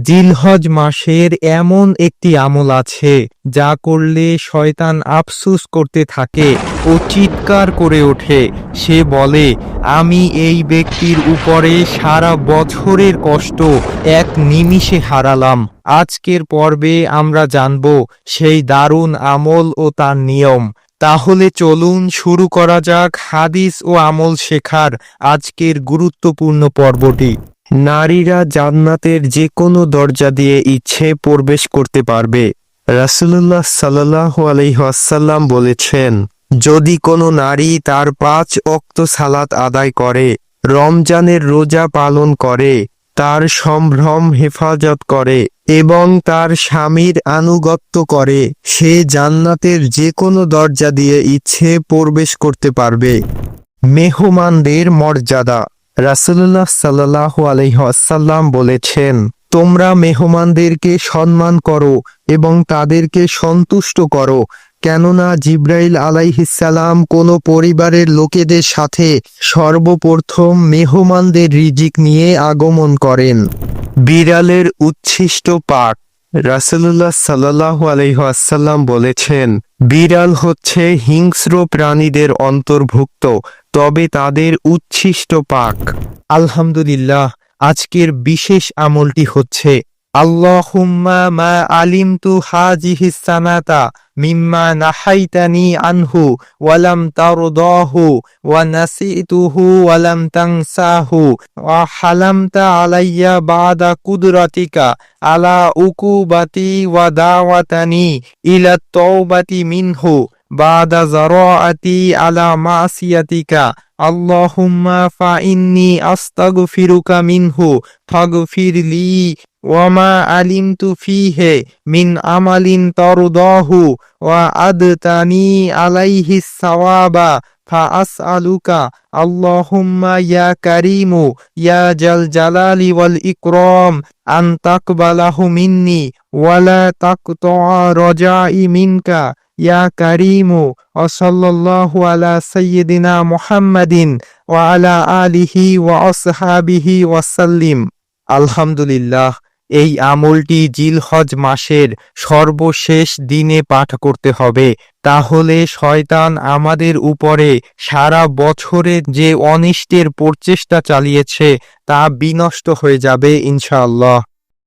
জিলহজ মাসের এমন একটি আমল আছে যা করলে শয়তান আফসোস করতে থাকে ও চিৎকার করে ওঠে। সে বলে, আমি এই ব্যক্তির উপরে সারা বছরের কষ্ট এক নিমিষে হারালাম। আজকের পর্বে আমরা জানব সেই দারুণ আমল ও তার নিয়ম। তাহলে চলুন শুরু করা যাক হাদিস ও আমল শেখার আজকের গুরুত্বপূর্ণ পর্বটি। নারীরা জান্নাতের যে কোনো দরজা দিয়ে ইচ্ছে প্রবেশ করতে পারবে। রাসূলুল্লাহ সাল্লাল্লাহু আলাইহি ওয়াসাল্লাম বলেছেন, যদি কোনো নারী তার 5 ওয়াক্ত সালাত আদায় করে, রমজানের রোজা পালন করে, তার সম্ভ্রম হেফাজত করে এবং তার স্বামীর আনুগত্য করে, সে জান্নাতের যে কোনো দরজা দিয়ে ইচ্ছে প্রবেশ করতে পারবে। মেহমানদের মর্যাদা। রাসূলুল্লাহ সাল্লাল্লাহু আলাইহি ওয়াসাল্লাম বলেছেন, তোমরা মেহমানদেরকে সম্মান করো এবং তাদেরকে সন্তুষ্ট করো, কেননা জিবরাইল আলাইহিসসালাম কোনো পরিবারের লোকেদের সাথে সর্বপ্রথম মেহমানদের রিজিক নিয়ে আগমন করেন। বিড়ালের উচ্ছিষ্ট পাক। রাসূলুল্লাহ সাল্লাল্লাহু আলাইহি ওয়াসাল্লাম বলেছেন, বিড়াল হচ্ছে হিংস্র প্রাণীদের অন্তর্ভুক্ত, তবে তাদের উচ্ছিষ্ট পাক। আলহামদুলিল্লাহ, আজকের বিশেষ আমলটি হচ্ছে আল্লাহুম্মা মা আলিমতু হাজিহিস সানাতা মিম্মা নাহাইতানি আনহু ওয়ালাম তারদাহু ওয়া নাসিতুহু ওয়ালাম তানসাহু ওয়া হালামতা আলাইয়া বাদা কুদরাতিকা আলা উকুবাতি ওয়া দাওয়াতানি ইলা তাওবাতি মিনহু বাদা যারাআতি আলা মাসিয়াতিকা আল্লাহুম্মা ফাইন্নি আস্তাগফিরুকা মিনহু ফাগফিরলি ওয়ামা আলিমতু ফিহি মিন আমালিন তারদাহু ওয়া আদতানি আলাইহি সাওয়াবা ফাআসআলুকা আল্লাহুম্মা ইয়া কারীমু ইয়া জাল জালালি ওয়াল ইকরাম আন তাকবালাহু মিন্নি ওয়ালা তাকতাআ রাজাই মিনকা ইয়া কারীমু। ওয়া সাল্লাল্লাহু আলা সাইয়্যিদিনা মুহাম্মাদিন ওয়া আলা আলিহি ওয়া আসহাবিহি ওয়াসাল্লিম। আলহামদুলিল্লাহ, এই আমলটি জিলহজ মাসের সর্বশেষ দিনে পাঠ করতে হবে। তাহলে শয়তান আমাদের উপরে সারা বছরে যে অনিষ্টের প্রচেষ্টা চালিয়েছে তা বিনষ্ট হয়ে যাবে ইনশাআল্লাহ।